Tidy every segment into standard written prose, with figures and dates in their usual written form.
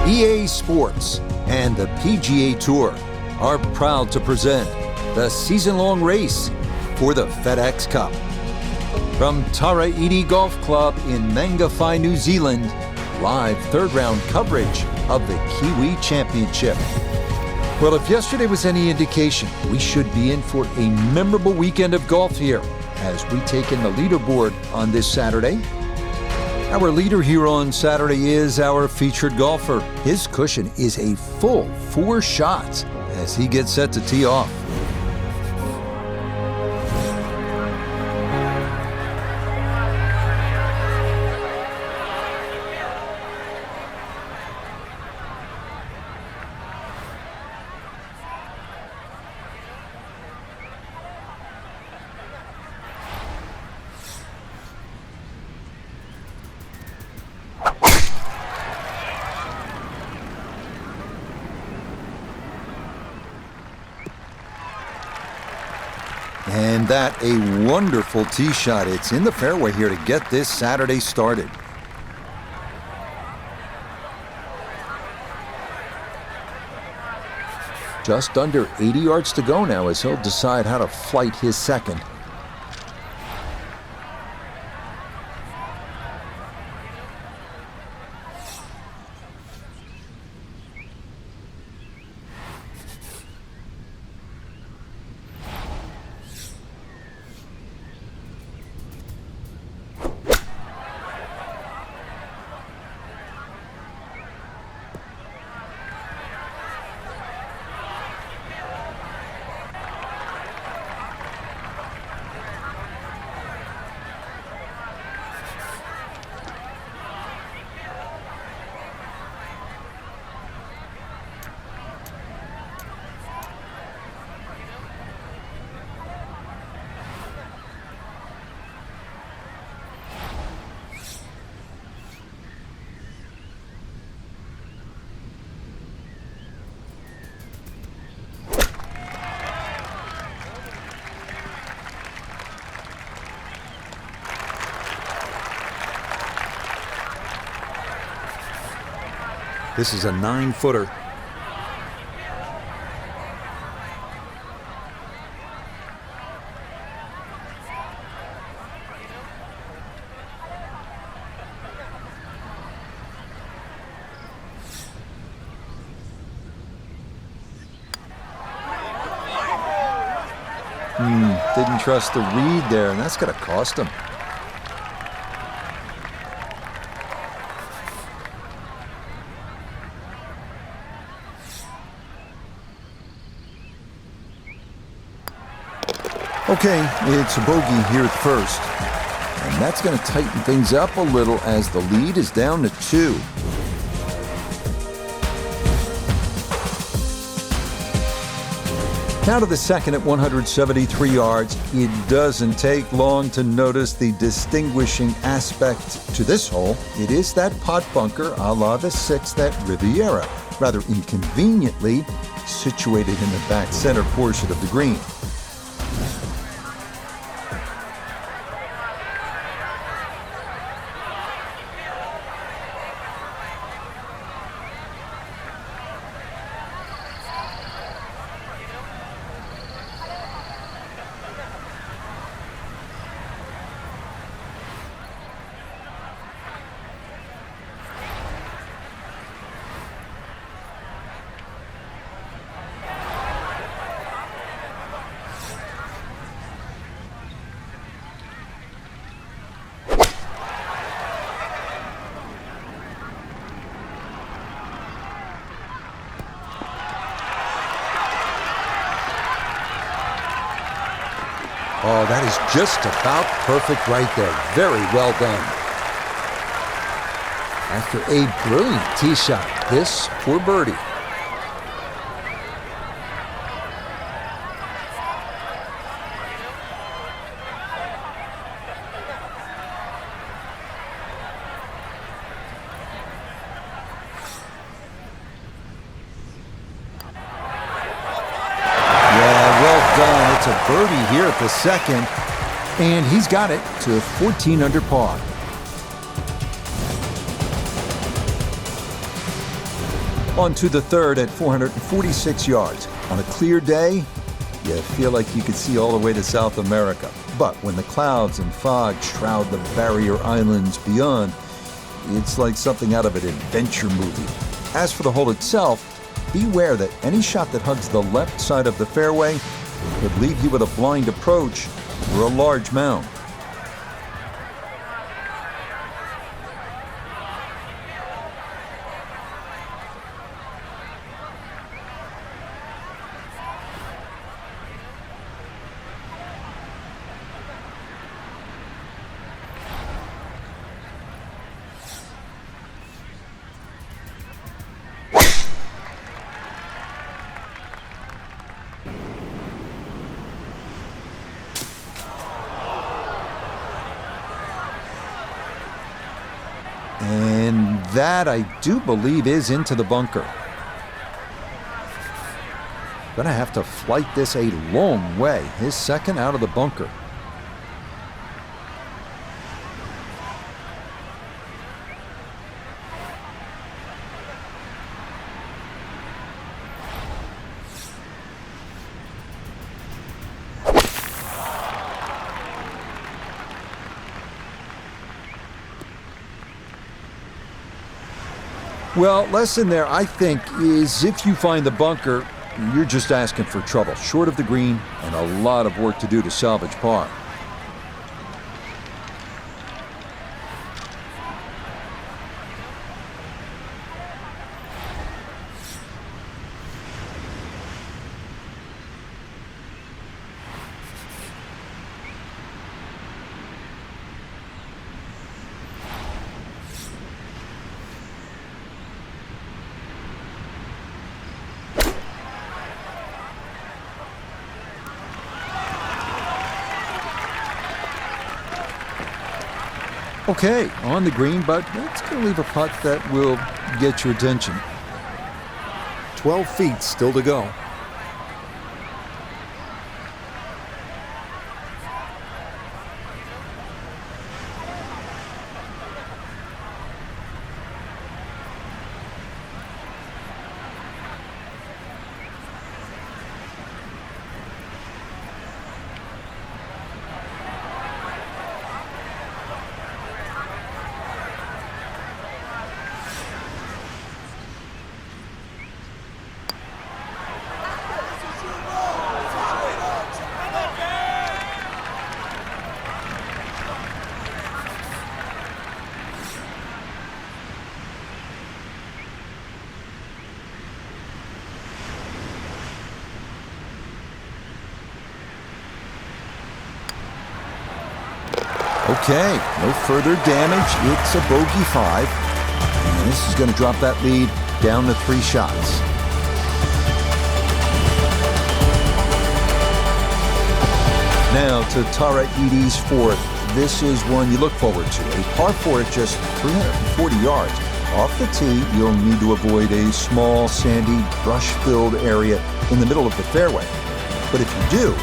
EA Sports and the PGA Tour are proud to present the season-long race for the FedEx Cup. From Taraiti Golf Club in Mangawhai, New Zealand, live third-round coverage of the Kiwi Championship. Well, if yesterday was any indication, we should be in for a memorable weekend of golf here as we take in the leaderboard on this Saturday. Our leader here on Saturday is our featured golfer. His cushion is a full 4 shots as he gets set to tee off. And that a wonderful tee shot. It's in the fairway here to get this Saturday started. Just under 80 yards to go now as he'll decide how to flight his second. This is a 9-footer. Didn't trust the read there, and that's going to cost him. Okay, it's a bogey here at first, and that's going to tighten things up a little as the lead is down to 2. Now to the second at 173 yards. It doesn't take long to notice the distinguishing aspect to this hole. It is that pot bunker a la the 6th at Riviera, rather inconveniently situated in the back center portion of the green. Oh, that is just about perfect right there. Very well done. After a brilliant tee shot, this for birdie. It's a birdie here at the second, and he's got it to 14 under par. On to the third at 446 yards. On a clear day, you feel like you could see all the way to South America. But when the clouds and fog shroud the barrier islands beyond, it's like something out of an adventure movie. As for the hole itself, beware that any shot that hugs the left side of the fairway could leave you with a blind approach or a large mound. And that, I do believe, is into the bunker. Gonna have to flight this a long way. His second out of the bunker. Well, lesson there, I think, is if you find the bunker, you're just asking for trouble. Short of the green and a lot of work to do to salvage par. Okay, on the green, but that's going to leave a putt that will get your attention. 12 feet still to go. Okay, no further damage. It's a bogey 5. And this is going to drop that lead down to 3 shots. Now to Tara Edie's fourth. This is one you look forward to. A par 4 at just 340 yards. Off the tee, you'll need to avoid a small, sandy, brush-filled area in the middle of the fairway. But if you do,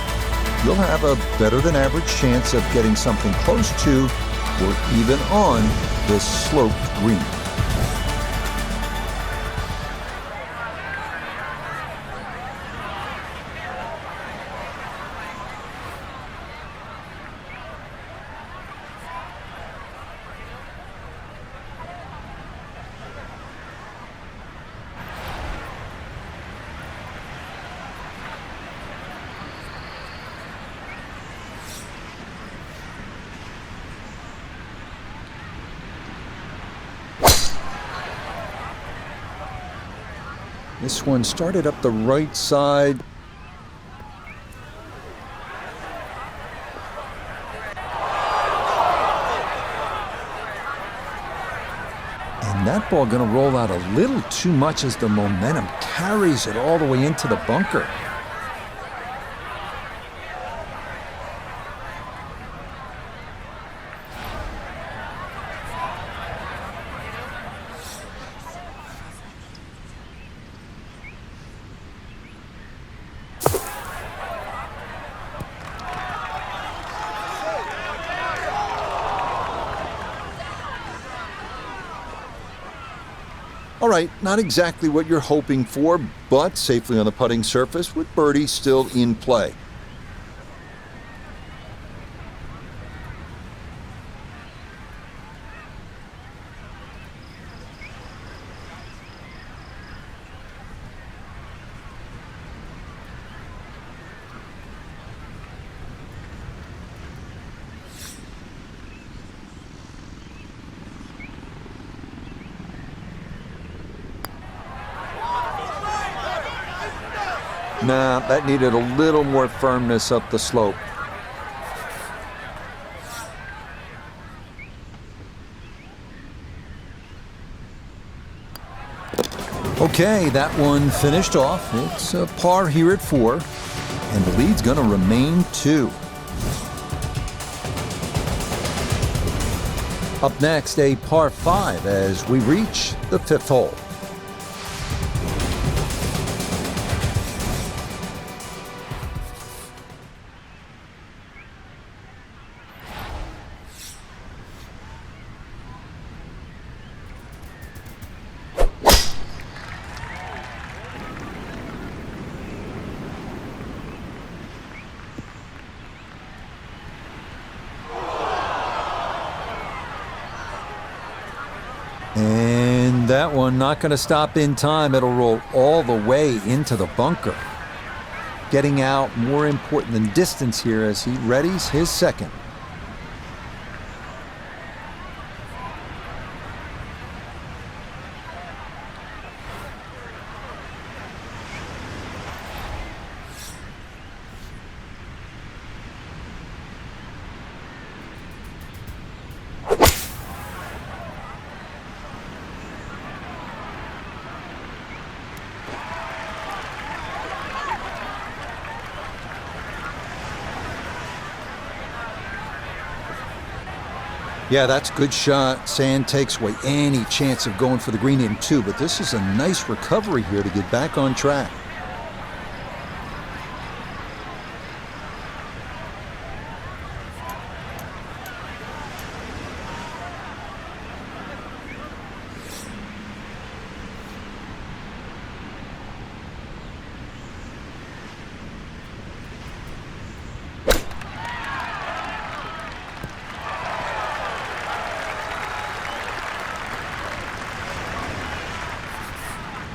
you'll have a better than average chance of getting something close to or even on this sloped green. This one started up the right side. And that ball going to roll out a little too much as the momentum carries it all the way into the bunker. All right, not exactly what you're hoping for, but safely on the putting surface with birdie still in play. Nah, that needed a little more firmness up the slope. Okay, that one finished off. It's a par here at 4, and the lead's going to remain 2. Up next, a par 5 as we reach the 5th hole. And that one not going to stop in time. It'll roll all the way into the bunker. Getting out more important than distance here as he readies his second. Yeah, that's a good shot. Sand takes away any chance of going for the green in 2, but this is a nice recovery here to get back on track.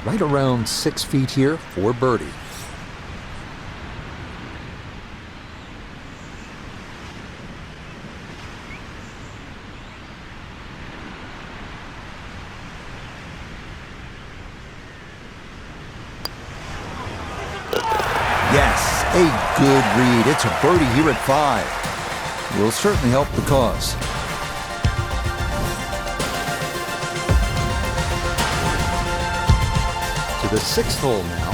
Right around 6 feet here for birdie. Yes, a good read. It's a birdie here at 5. Will certainly help the cause. To the 6th hole now.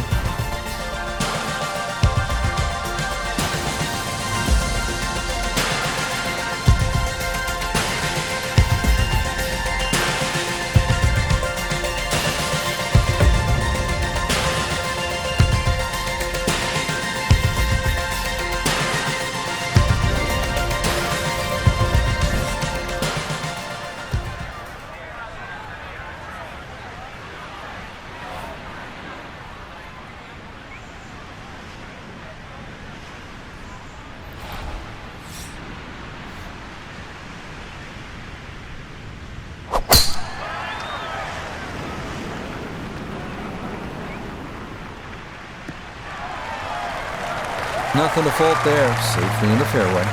Nothing to fault there, safely in the fairway.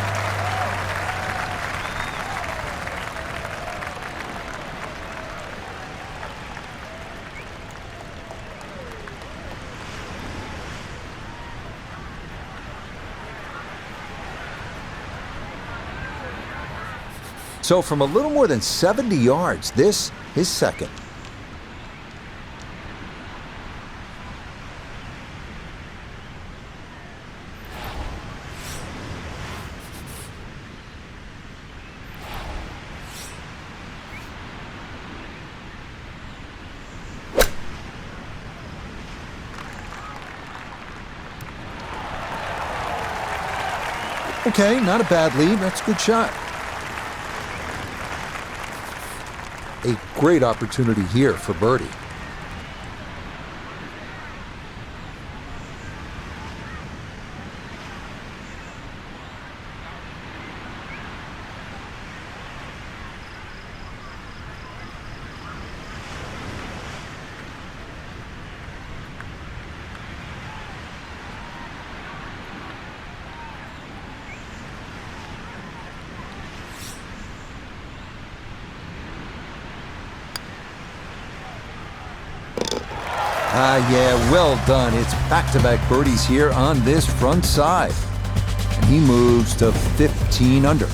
So from a little more than 70 yards, this is second. Okay, not a bad lead. That's a good shot. A great opportunity here for birdie. Yeah, well done. It's back-to-back birdies here on this front side. And he moves to 15 under.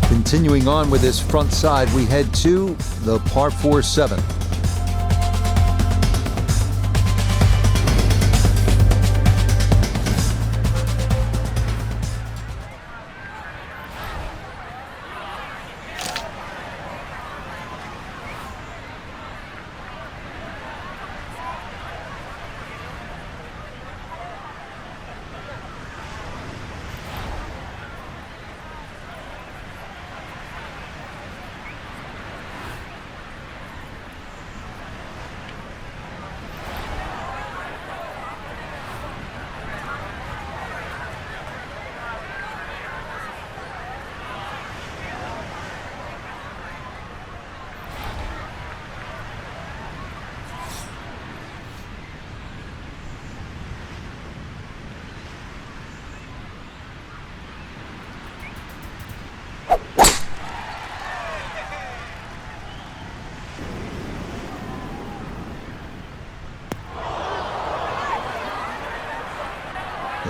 Continuing on with this front side, we head to the par 4 7th.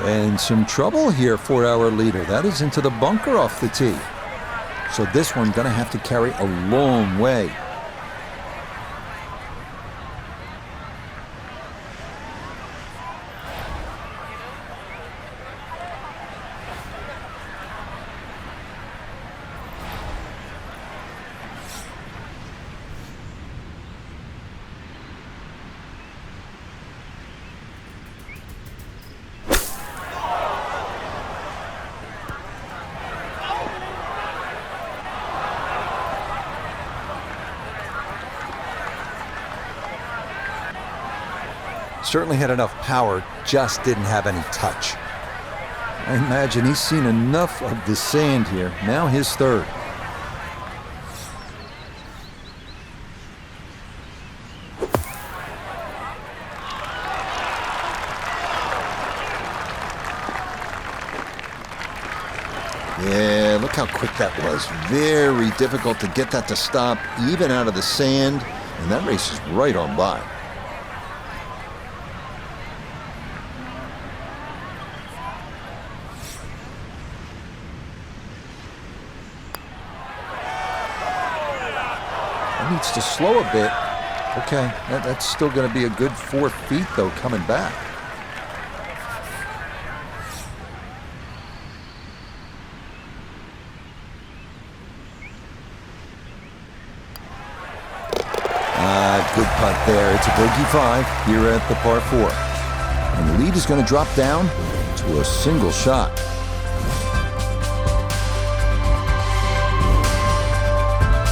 And some trouble here for our leader. That is into the bunker off the tee. So this one going to have to carry a long way. Certainly had enough power, just didn't have any touch. I imagine he's seen enough of the sand here. Now his third. Yeah, look how quick that was. Very difficult to get that to stop, even out of the sand. And that race is right on by. Needs to slow a bit. Okay, that's still going to be a good 4 feet, though, coming back. Good putt there. It's a bogey 5 here at the par 4. And the lead is going to drop down to a single shot.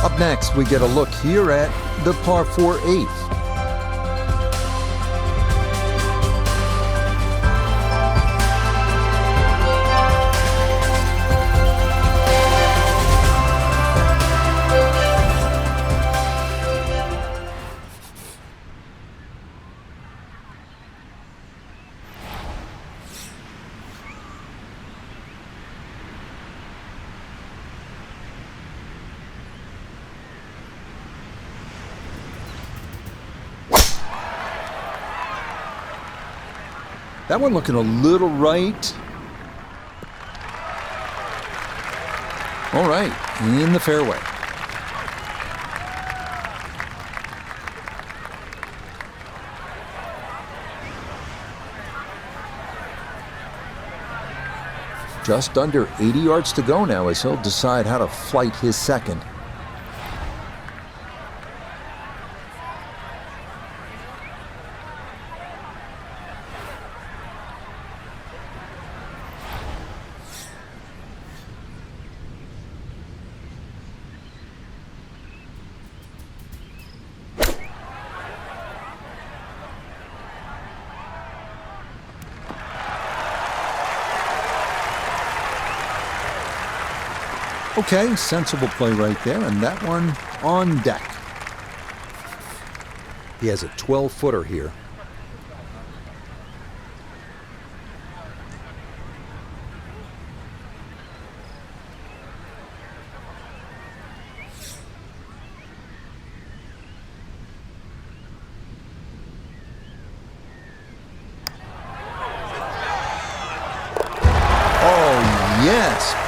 Up next, we get a look here at the par 4 8th. That one looking a little right. All right, in the fairway. Just under 80 yards to go now as he'll decide how to flight his second. Okay, sensible play right there, and that one on deck. He has a 12-footer here.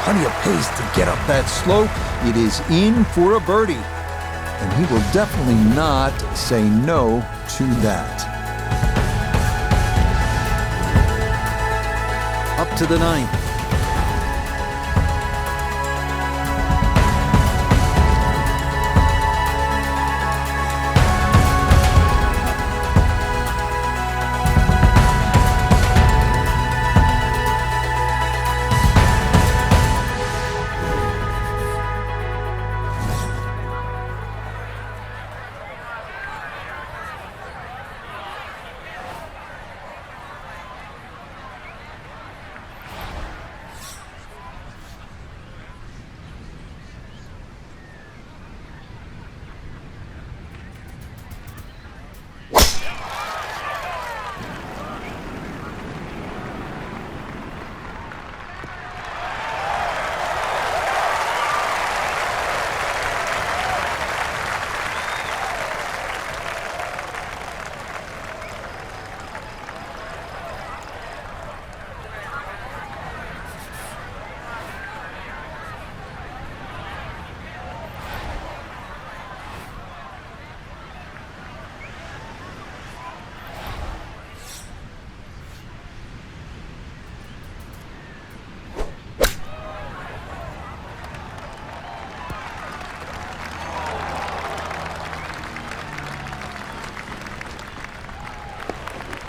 plenty of pace to get up that slope. It is in for a birdie. And he will definitely not say no to that. Up to the 9th.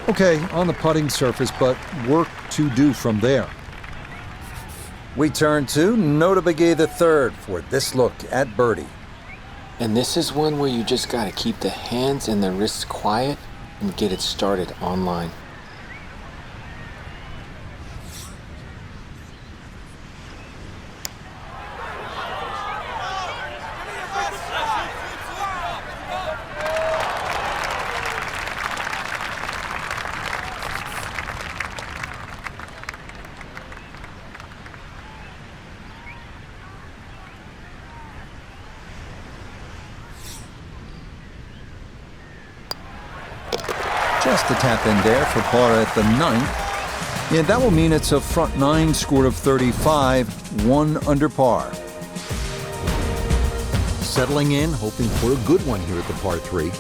Okay, on the putting surface, but work to do from there. We turn to Nota Begay III for this look at birdie. And this is one where you just got to keep the hands and the wrists quiet and get it started online. Just a tap in there for par at the 9th. And that will mean it's a front 9 score of 35, 1 under par. Settling in, hoping for a good one here at the par 3.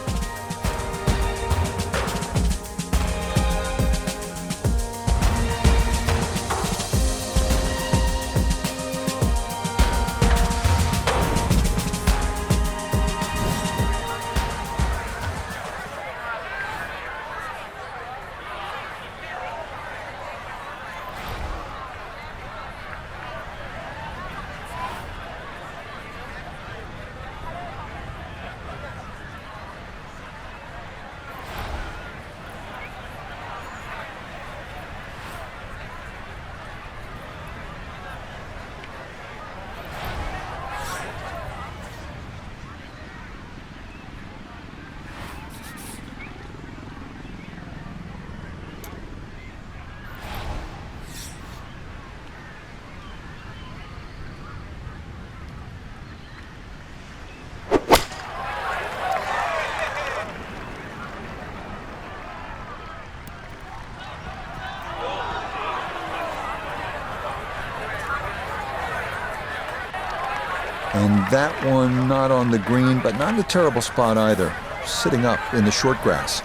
And that one not on the green, but not in a terrible spot either. Sitting up in the short grass.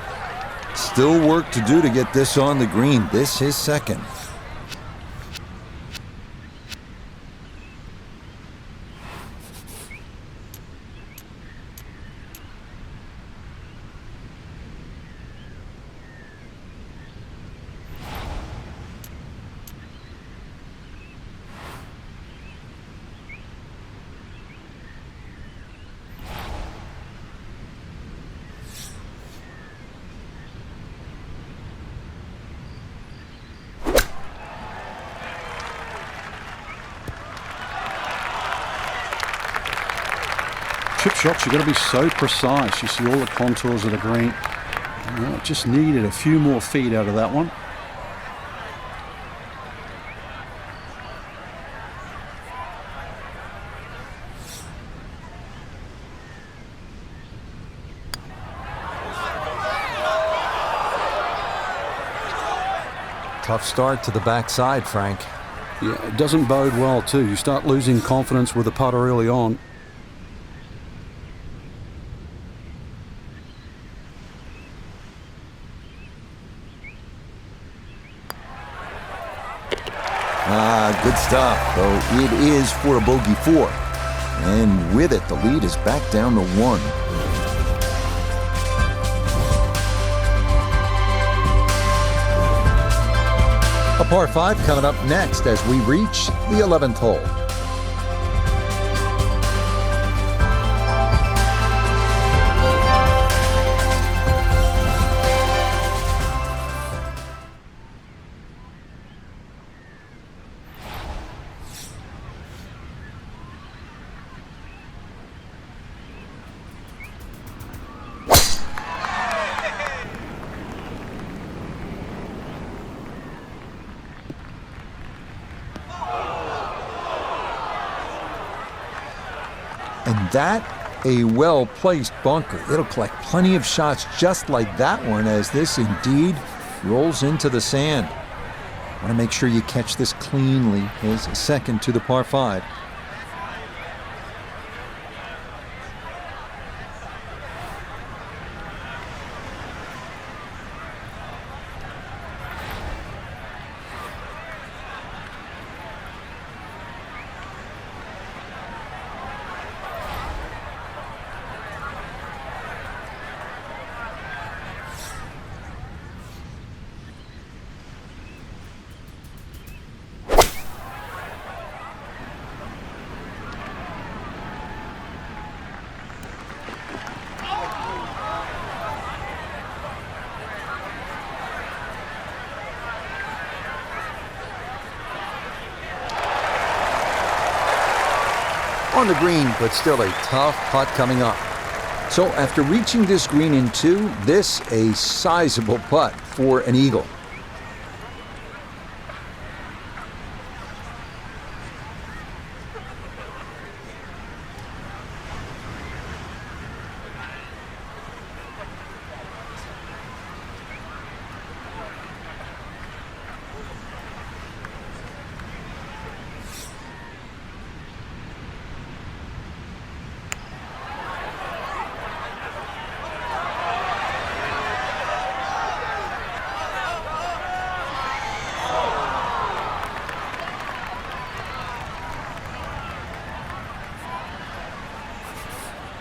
Still work to do to get this on the green. This is second. Chip shots, you've got to be so precise. You see all the contours of the green. Just needed a few more feet out of that one. Tough start to the backside, Frank. Yeah, it doesn't bode well too. You start losing confidence with the putter early on. Good stuff, though it is for a bogey 4. And with it, the lead is back down to 1. A par 5 coming up next as we reach the 11th hole. And that, a well-placed bunker. It'll collect plenty of shots just like that one as this indeed rolls into the sand. Want to make sure you catch this cleanly as a second to the par 5. On the green, but still a tough putt coming up. So after reaching this green in 2, this a sizable putt for an eagle.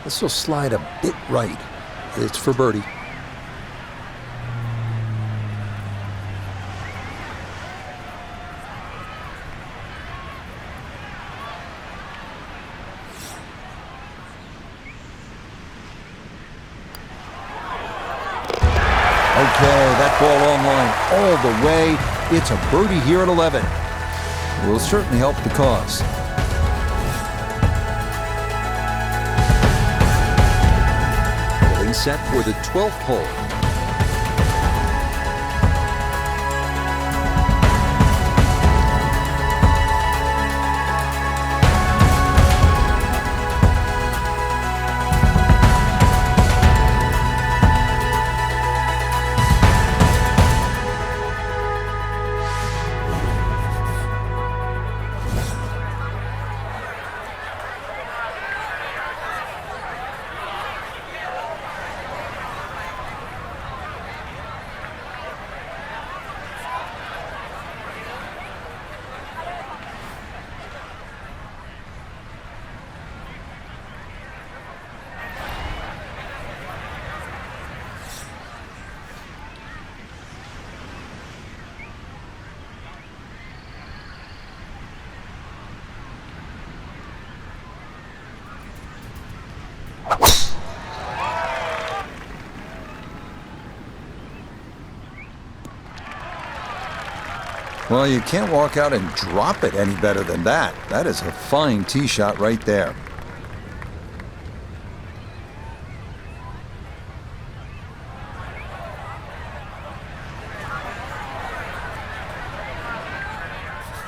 This will slide a bit right. It's for birdie. Okay, that ball online all the way. It's a birdie here at 11. Will certainly help the cause. Getting set for the 12th hole. Well, you can't walk out and drop it any better than that. That is a fine tee shot right there.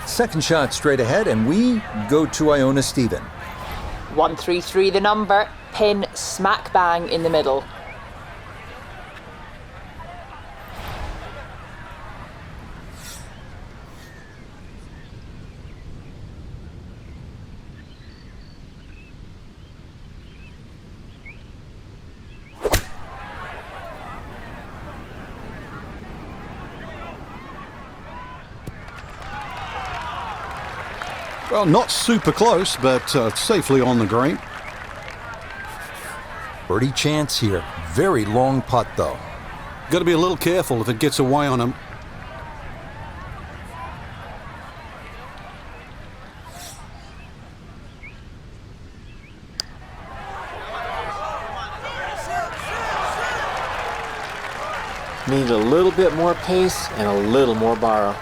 Second shot straight ahead, and we go to Iona Stephen. 133 the number, pin smack bang in the middle. Well, not super close, but safely on the green. Birdie chance here. Very long putt, though. Got to be a little careful if it gets away on him. Need a little bit more pace and a little more borrow.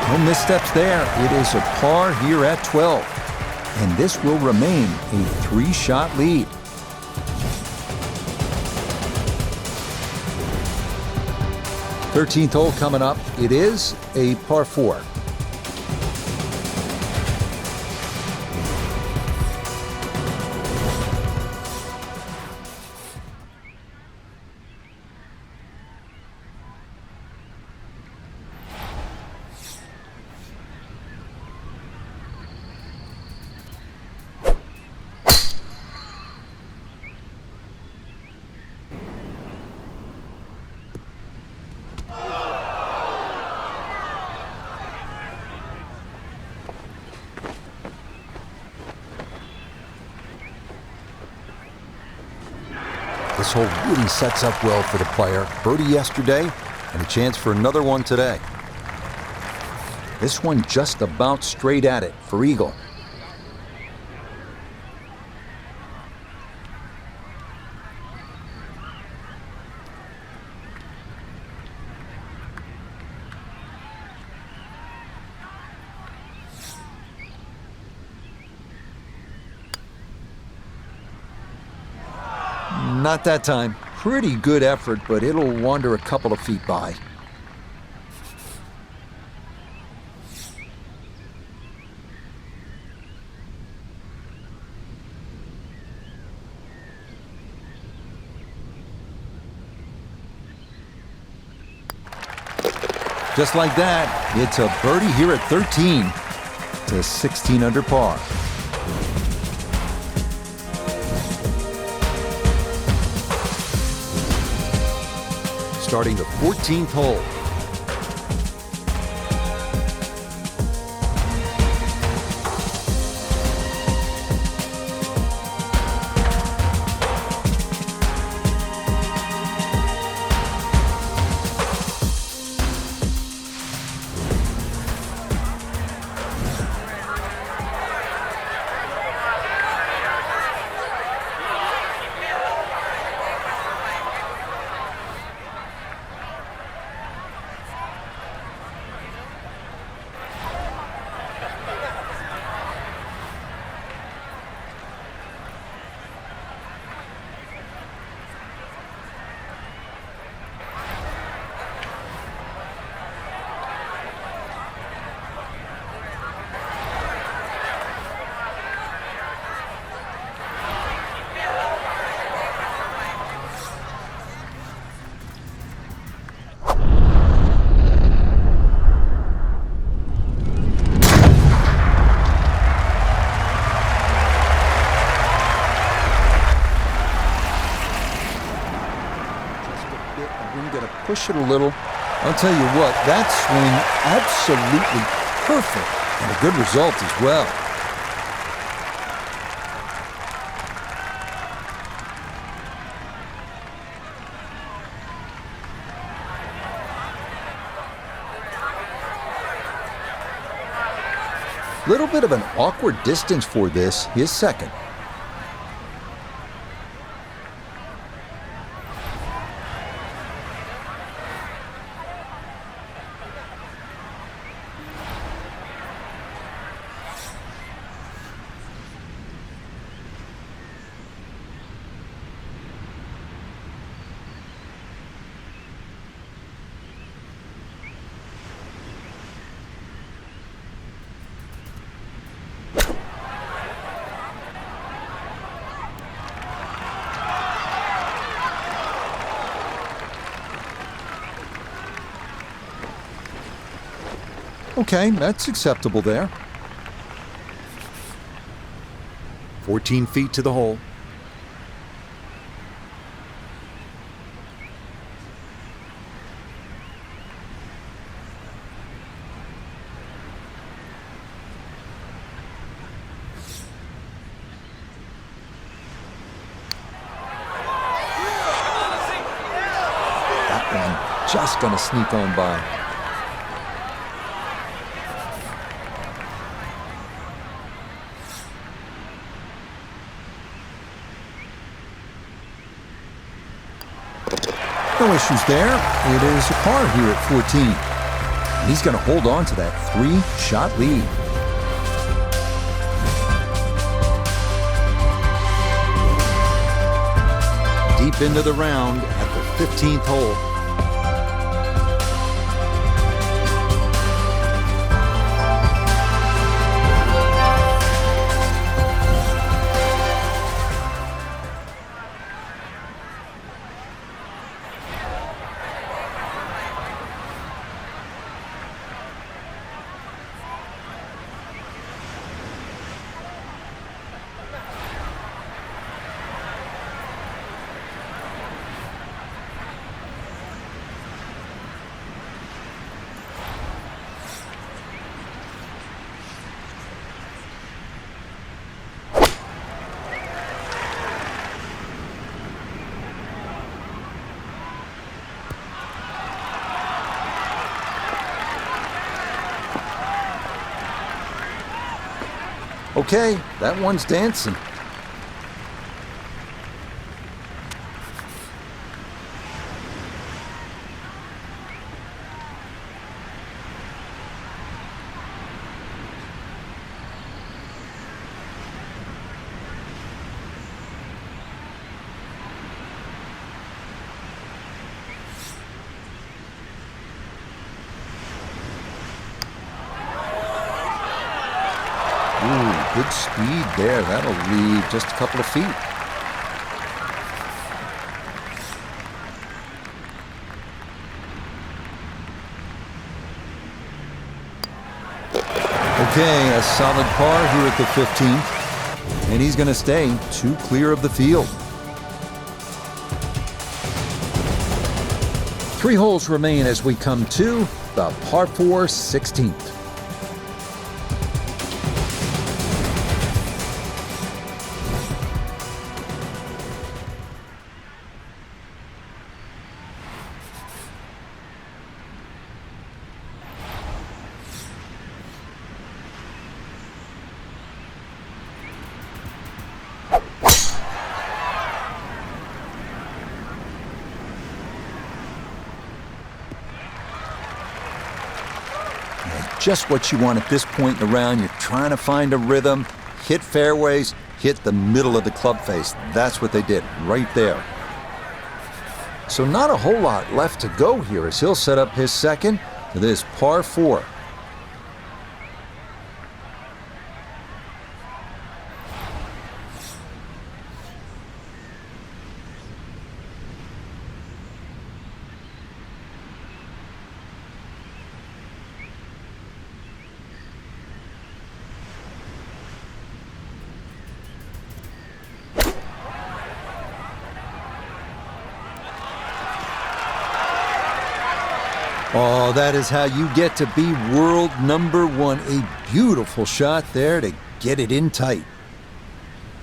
No missteps there. It is a par here at 12. And this will remain a 3-shot lead. Thirteenth hole coming up. It is a par 4. This hole really sets up well for the player. Birdie yesterday, and a chance for another one today. This one just about straight at it for eagle. Not that time. Pretty good effort, but it'll wander a couple of feet by. Just like that, it's a birdie here at 13 to 16 under par. Starting the 14th hole. Push it a little. I'll tell you what, that swing absolutely perfect and a good result as well. Little bit of an awkward distance for this, his second. Okay, that's acceptable there. 14 feet to the hole. Just gonna sneak on by. No issues there. It is a par here at 14. And he's gonna hold on to that 3-shot lead. Deep into the round at the 15th hole. Okay, that one's dancing. Ooh, good speed there. That'll leave just a couple of feet. Okay, a solid par here at the 15th. And he's going to stay 2 clear of the field. 3 holes remain as we come to the par 4 16th. Just what you want at this point in the round. You're trying to find a rhythm, hit fairways, hit the middle of the club face. That's what they did right there. So not a whole lot left to go here as he'll set up his second to this par 4. Oh, that is how you get to be world number 1. A beautiful shot there to get it in tight.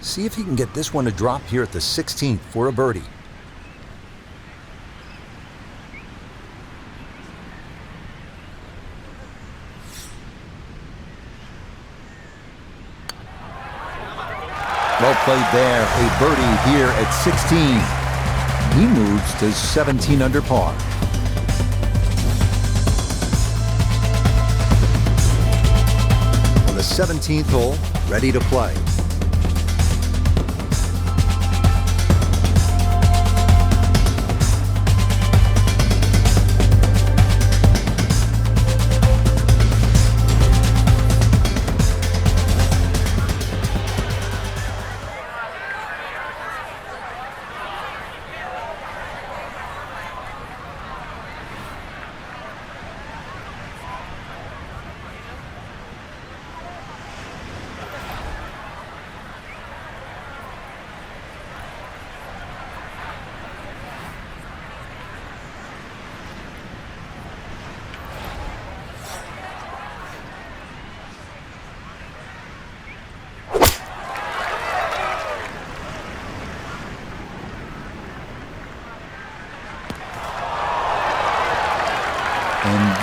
See if he can get this one to drop here at the 16th for a birdie. Well played there. A birdie here at 16. He moves to 17 under par. The 17th hole, ready to play.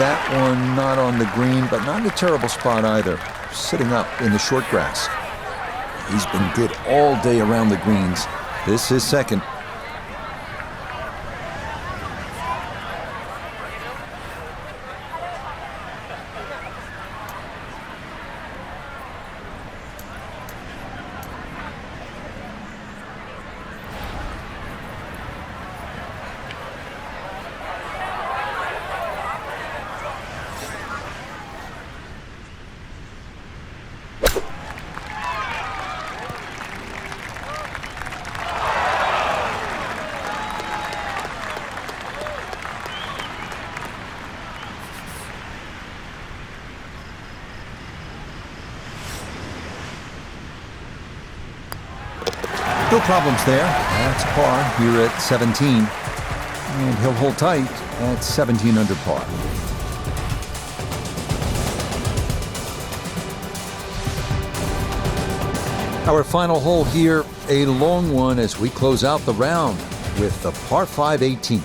that one not on the green, but not in a terrible spot either. Sitting up in the short grass. He's been good all day around the greens. This is second. No problems there. That's par here at 17. And he'll hold tight at 17 under par. Our final hole here, a long one as we close out the round with the par 5 18.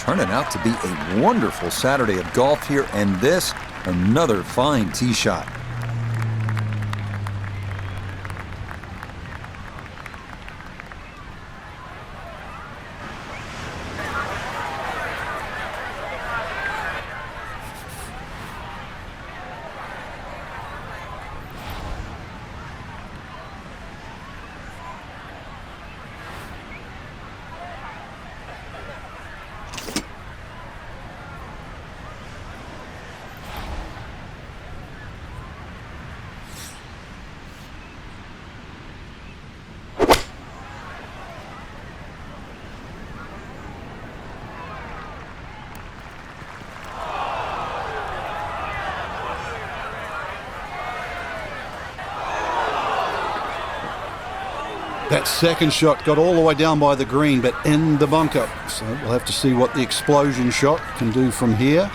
Turning out to be a wonderful Saturday of golf here, and this, another fine tee shot. That second shot got all the way down by the green, but in the bunker. So we'll have to see what the explosion shot can do from here.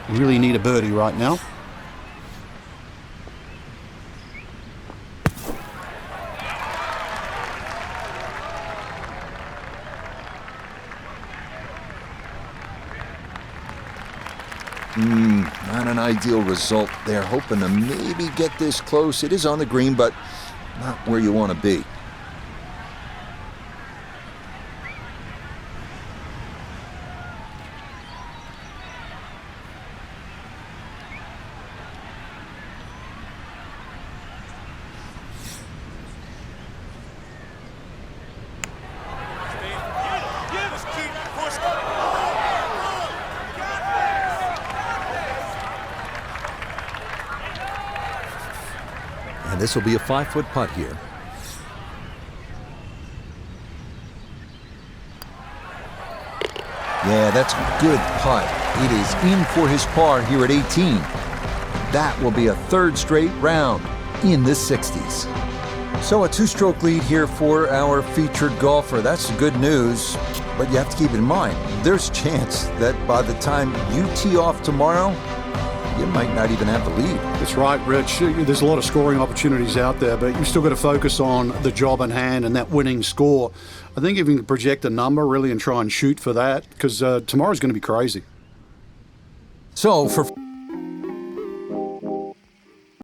We really need a birdie right now. Not an ideal result. They're hoping to maybe get this close. It is on the green, but not where you want to be. And this will be a 5-foot putt here. Yeah, that's a good putt. It is in for his par here at 18. That will be a third straight round in the 60s. So a 2-stroke lead here for our featured golfer. That's good news, but you have to keep in mind, there's a chance that by the time you tee off tomorrow, you might not even have the lead. That's right, Rich. There's a lot of scoring opportunities out there, but you've still got to focus on the job in hand and that winning score. I think if you can project a number really and try and shoot for that, because tomorrow's going to be crazy. So for